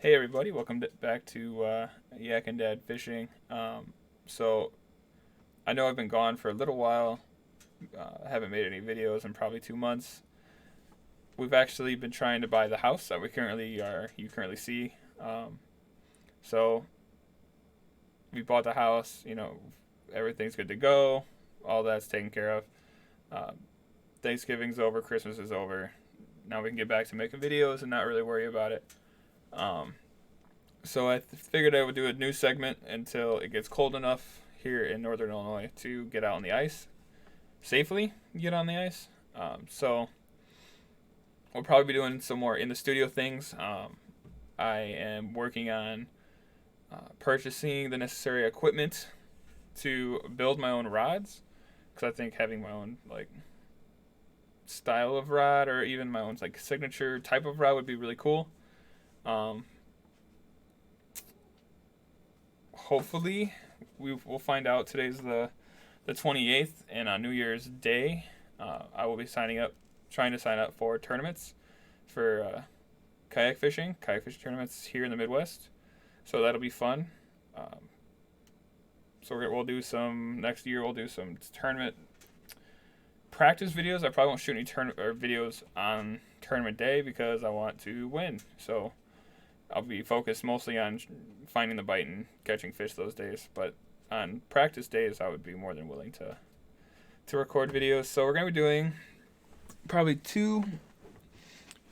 Hey everybody, welcome back to Yak'n Dad Fishing. So I know I've been gone for a little while. I haven't made any videos in probably 2 months. We've actually been trying to buy the house that you currently see. So we bought the house. Everything's good to go. All that's taken care of. Uh, Thanksgiving's over. Christmas is over. Now we can get back to making videos and not really worry about it. Um, So I figured I would do a new segment until it gets cold enough here in northern Illinois to get out on the ice safely. Get on the ice. So we'll probably be doing some more in the studio things. I am working on purchasing the necessary equipment to build my own rods because I think having my own style of rod or even my own signature type of rod would be really cool. Um, Hopefully we will find out. Today's the 28th, and on New Year's Day I will be trying to sign up for tournaments for kayak fishing tournaments here in the Midwest. So that'll be fun. So we'll do some next year. We'll do some tournament practice videos. I probably won't shoot any videos on tournament day because I want to win. So I'll be focused mostly on finding the bite and catching fish those days. But on practice days, I would be more than willing to record videos. So we're gonna be doing probably two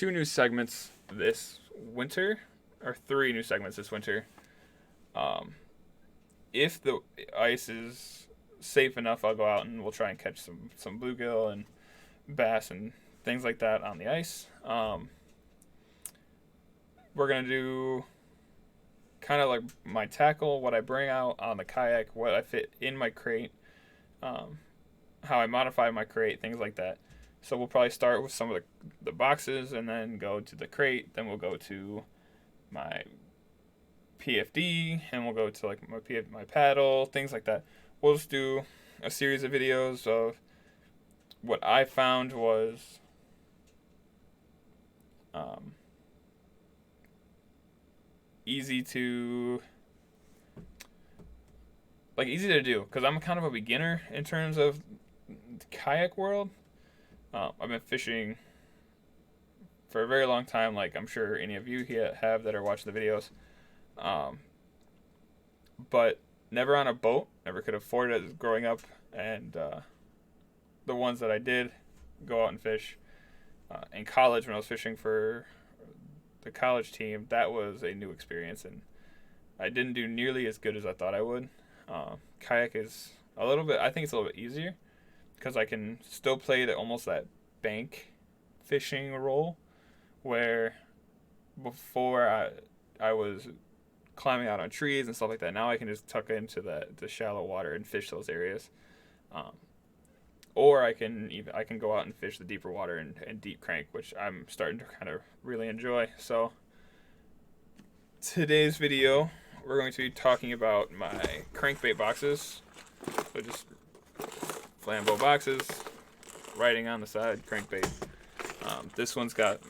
new segments this winter, or three new segments this winter. If the ice is safe enough, I'll go out and we'll try and catch some bluegill and bass and things like that on the ice. We're going to do kind of like my tackle, what I bring out on the kayak, what I fit in my crate, how I modify my crate, things like that. So we'll probably start with some of the boxes and then go to the crate. Then we'll go to my PFD and we'll go to my paddle, things like that. We'll just do a series of videos of what I found was easy to do because I'm kind of a beginner in terms of the kayak world. I've been fishing for a very long time, like I'm sure any of you have that are watching the videos, but never on a boat. Never could afford it growing up, and the ones that I did go out and fish in college when I was fishing for the college team, that was a new experience, and I didn't do nearly as good as I thought I would. Kayak is I think it's a little bit easier because I can still play almost that bank fishing role where before I was climbing out on trees and stuff like that. Now I can just tuck into the shallow water and fish those areas. Or I can go out and fish the deeper water and deep crank, which I'm starting to kind of really enjoy. So today's video, we're going to be talking about my crankbait boxes. So just flambeau boxes, writing on the side, crankbait. This one's got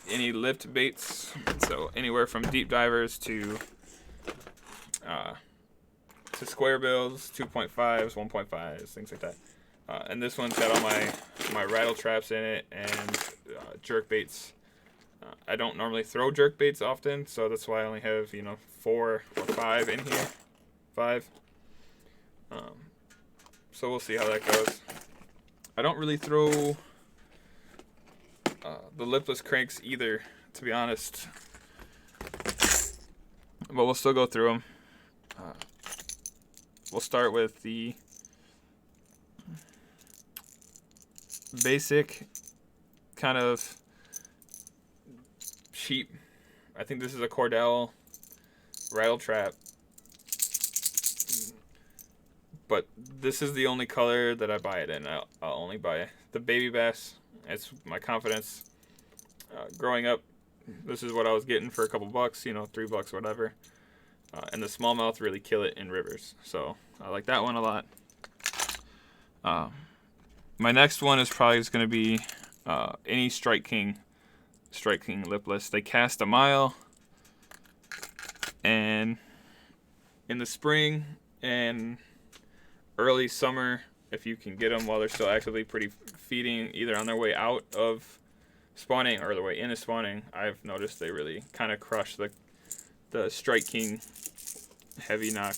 any lift baits, so anywhere from deep divers to square bills, 2.5s, 1.5s, things like that. And this one's got all my rattle traps in it and jerk baits. I don't normally throw jerk baits often, so that's why I only have 4 or 5 in here. 5. So we'll see how that goes. I don't really throw the lipless cranks either, to be honest. But we'll still go through them. We'll start with the basic kind of cheap. I think this is a Cordell rattle trap, but this is the only color that I buy it in. I'll only buy the baby bass. It's my confidence. Growing up, this is what I was getting for a couple bucks, $3, whatever. And the smallmouth really kill it in rivers, so I like that one a lot. My next one is probably just going to be any Strike King lipless. They cast a mile. And in the spring and early summer, if you can get them while they're still actively feeding, either on their way out of spawning or the way into spawning, I've noticed they really kind of crush the Strike King heavy knock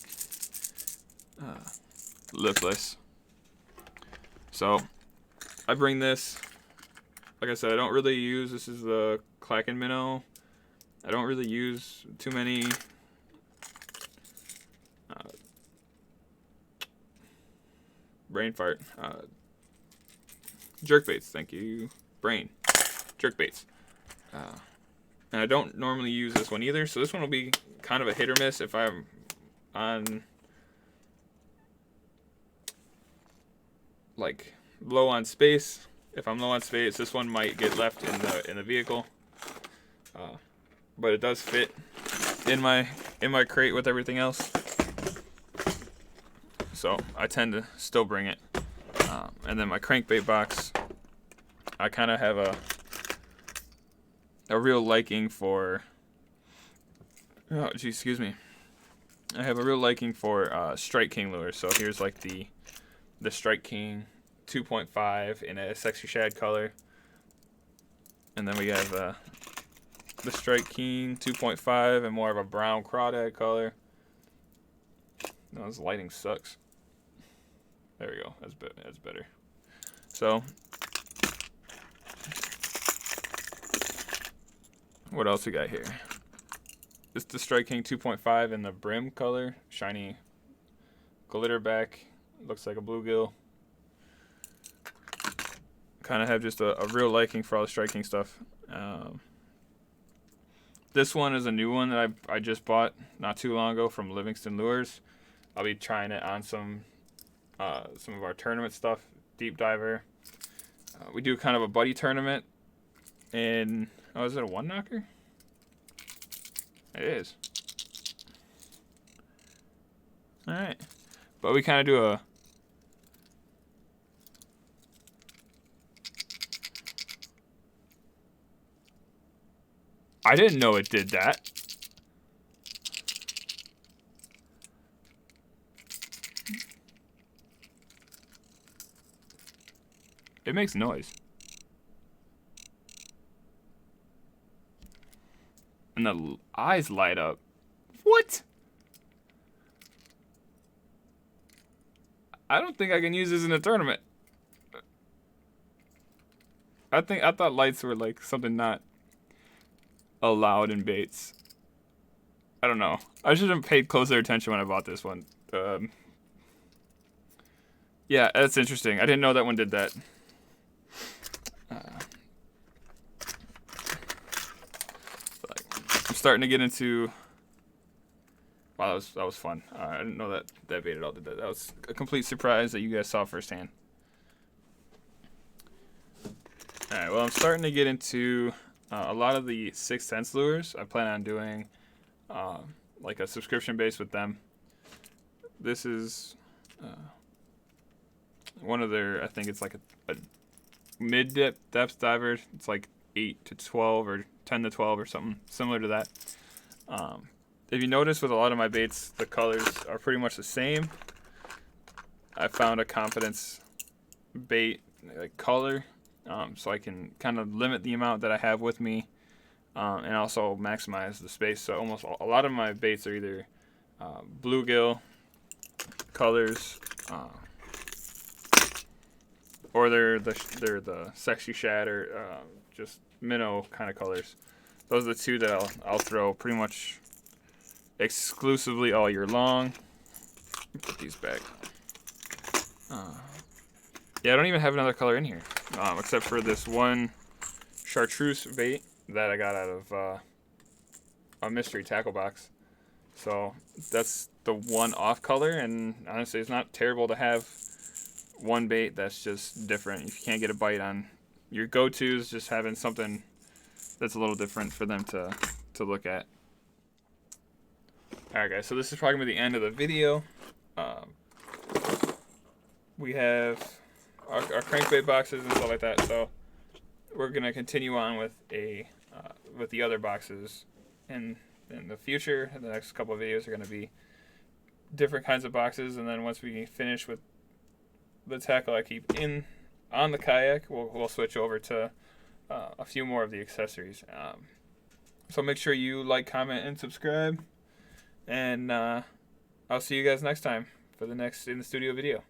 lipless. So I bring this. Like I said, I don't really use, this is the Kayak minnow. I don't really use too many brain fart. Jerk baits, thank you. Brain. Jerk baits. And I don't normally use this one either, so this one will be kind of a hit or miss if I'm on, like, low on space. If I'm low on space, this one might get left in the vehicle. But it does fit in my crate with everything else. So I tend to still bring it. And then my crankbait box, I kind of have a real liking for, oh geez, excuse me. I have a real liking for Strike King lures. So here's like the Strike King 2.5 in a sexy shad color. And then we have the Strike King 2.5 and more of a brown crawdad color. No, this lighting sucks. There we go. That's better. So, what else we got here? This is the Strike King 2.5 in the brim color, shiny glitter back. Looks like a bluegill. Kind of have just a real liking for all the Strike King stuff. This one is a new one that I just bought not too long ago from Livingston Lures. I'll be trying it on some of our tournament stuff. Deep diver. We do kind of a buddy tournament. And oh, is it a one knocker? It is. All right, but we kind of do a. I didn't know it did that. It makes noise. And the eyes light up. What? I don't think I can use this in a tournament. I thought lights were like something not allowed in baits. I don't know. I should have paid closer attention when I bought this one. Yeah, that's interesting. I didn't know that one did that. I'm starting to get into. Wow, that was fun. I didn't know that bait at all did that. That was a complete surprise that you guys saw firsthand. All right, well, I'm starting to get into a lot of the 6th lures. I plan on doing like a subscription base with them. This is one of their, I think it's like a mid-depth diver. It's like 8 to 12 or 10 to 12 or something similar to that. If you notice with a lot of my baits, the colors are pretty much the same. I found a confidence bait like color, so I can kind of limit the amount that I have with me, and also maximize the space. So almost a lot of my baits are either bluegill colors, or they're the sexy shad or just minnow kind of colors. Those are the two that I'll throw pretty much exclusively all year long. Put these back. Yeah, I don't even have another color in here, except for this one chartreuse bait that I got out of a mystery tackle box. So that's the one off color, and honestly, it's not terrible to have one bait that's just different. If you can't get a bite on your go-tos, just having something that's a little different for them to look at. Alright guys, so this is probably going to be the end of the video. We have our crankbait boxes and stuff like that, so we're going to continue on with with the other boxes in in the future. The next couple of videos are going to be different kinds of boxes, and then once we finish with the tackle I keep in on the kayak, we'll switch over to a few more of the accessories. So make sure you like, comment, and subscribe, and I'll see you guys next time for the next In the Studio video.